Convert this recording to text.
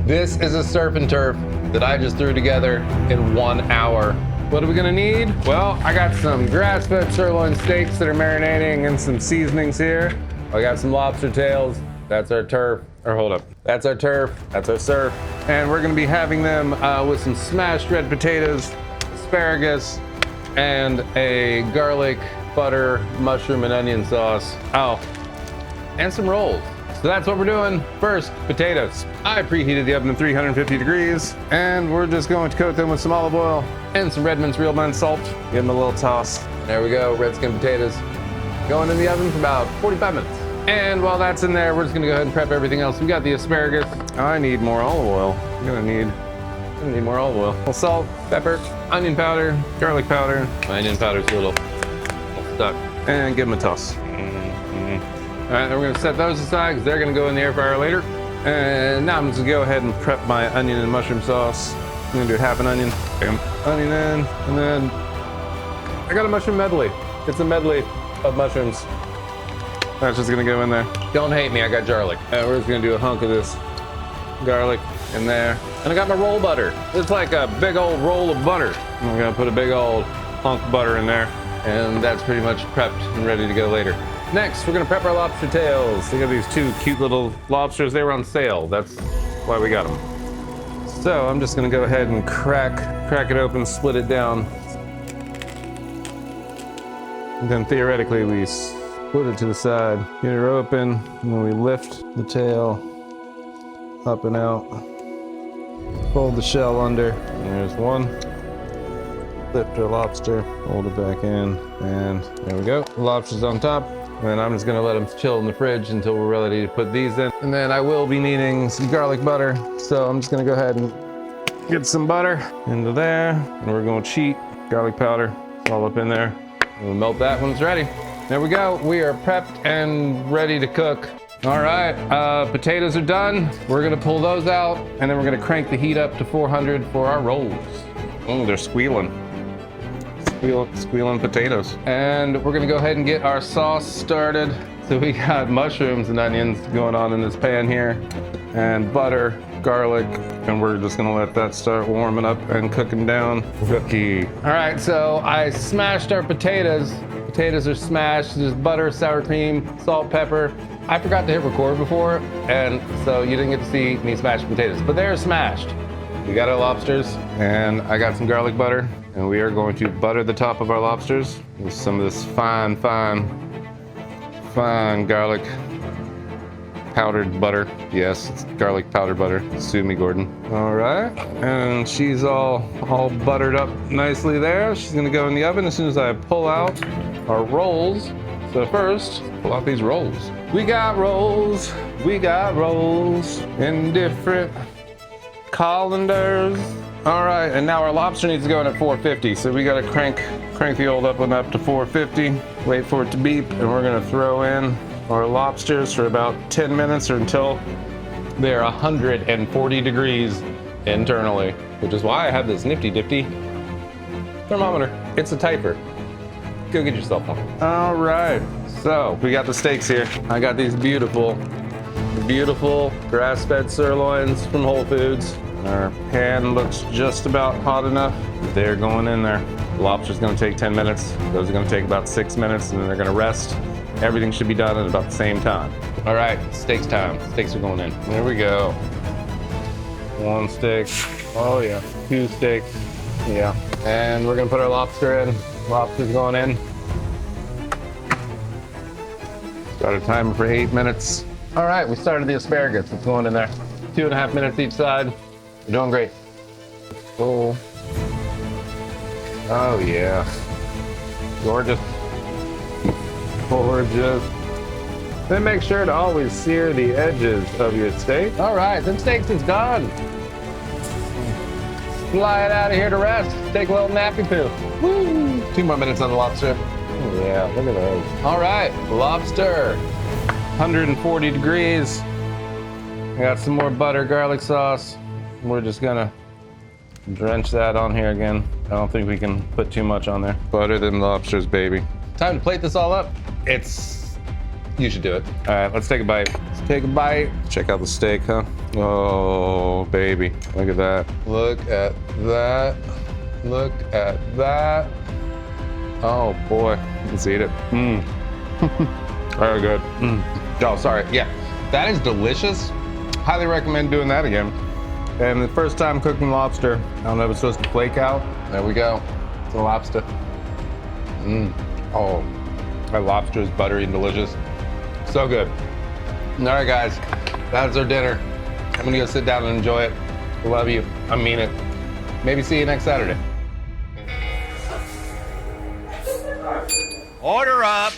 This is a surf and turf that I just threw together in 1 hour. What are we gonna need? Well, I got some grass-fed sirloin steaks that are marinating and some seasonings here. I got some lobster tails. That's our turf, or hold up. That's our turf, that's our surf. And we're gonna be having them with some smashed red potatoes, asparagus, and a garlic, butter, mushroom, and onion sauce. Oh, and some rolls. So that's what we're doing. First, potatoes. I preheated the oven to 350 degrees, and we're just going to coat them with some olive oil and some Redmond's Real Blend salt. Give them a little toss. There we go, red skin potatoes. Going in the oven for about 45 minutes. And while that's in there, we're just gonna go ahead and prep everything else. We got the asparagus. I need more olive oil. I'm gonna need more olive oil. A little salt, pepper, onion powder, garlic powder. My onion powder's a little stuck. And give them a toss. All right, then we're gonna set those aside because they're gonna go in the air fryer later. And now I'm just gonna go ahead and prep my onion and mushroom sauce. I'm gonna do half an onion, bam, onion in, and then I got a mushroom medley. It's a medley of mushrooms. That's just gonna go in there. Don't hate me, I got garlic. We're just gonna do a hunk of this garlic in there. And I got my roll butter. It's like a big old roll of butter. I'm gonna put a big old hunk of butter in there. And that's pretty much prepped and ready to go later. Next, we're gonna prep our lobster tails. We got these two cute little lobsters. They were on sale. That's why we got them. So I'm just gonna go ahead and crack it open, split it down. And then theoretically, we split it to the side, get her open, and then we lift the tail up and out. Fold the shell under, and there's one. Lift our lobster, hold it back in, and there we go. The lobster's on top. And I'm just gonna let them chill in the fridge until we're ready to put these in. And then I will be needing some garlic butter. So I'm just gonna go ahead and get some butter into there. And we're gonna cheat garlic powder all up in there. And we'll melt that when it's ready. There we go. We are prepped and ready to cook. All right, potatoes are done. We're gonna pull those out and then we're gonna crank the heat up to 400 for our rolls. Oh, they're squealing. Squealing potatoes. And we're gonna go ahead and get our sauce started. So we got mushrooms and onions going on in this pan here, and butter, garlic, and we're just gonna let that start warming up and cooking down. Cookie. All right, so I smashed our potatoes. Potatoes are smashed. There's butter, sour cream, salt, pepper. I forgot to hit record before, and so you didn't get to see me smash potatoes, but they're smashed. We got our lobsters, and I got some garlic butter. And we are going to butter the top of our lobsters with some of this fine garlic powdered butter. Yes, it's garlic powdered butter. Sue me, Gordon. All right, and she's all buttered up nicely there. She's gonna go in the oven as soon as I pull out our rolls. So first, pull out these rolls. We got rolls in different colanders. All right, and now our lobster needs to go in at 450, so we gotta crank the old up one up to 450, wait for it to beep, and we're gonna throw in our lobsters for about 10 minutes or until they're 140 degrees internally, which is why I have this nifty thermometer. It's a typer. Go get yourself one. All right, so we got the steaks here. I got these beautiful grass-fed sirloins from Whole Foods. Our pan looks just about hot enough. They're going in there. The lobster's gonna take 10 minutes. Those are gonna take about 6 minutes, and then they're gonna rest. Everything should be done at about the same time. All right, steaks time. Steaks are going in. There we go. One steak. Oh yeah. Two steaks. Yeah. And we're gonna put our lobster in. Lobster's going in. Start a timer for 8 minutes. All right, we started the asparagus. It's going in there. 2.5 minutes each side. You're doing great. Oh. Oh yeah. Gorgeous. Gorgeous. Then make sure to always sear the edges of your steak. All right, them steaks is done. Fly it out of here to rest. Take a little nappy poo. Woo. 2 more minutes on the lobster. Oh, yeah, look at those. All right, lobster. 140 degrees. I got some more butter, garlic sauce. We're just gonna drench that on here again. I don't think we can put too much on there. Butter them lobsters, baby. Time to plate this all up. You should do it. All right, let's take a bite. Let's take a bite. Check out the steak, huh? Oh, baby. Look at that. Look at that. Look at that. Oh boy, let's eat it. Very good. Oh, sorry. Yeah, that is delicious. Highly recommend doing that again. And the first time cooking lobster, I don't know if it's supposed to flake out. There we go. It's a lobster. Oh, that lobster is buttery and delicious. So good. All right, guys, that's our dinner. I'm gonna go sit down and enjoy it. I love you. I mean it. Maybe see you next Saturday. Order up.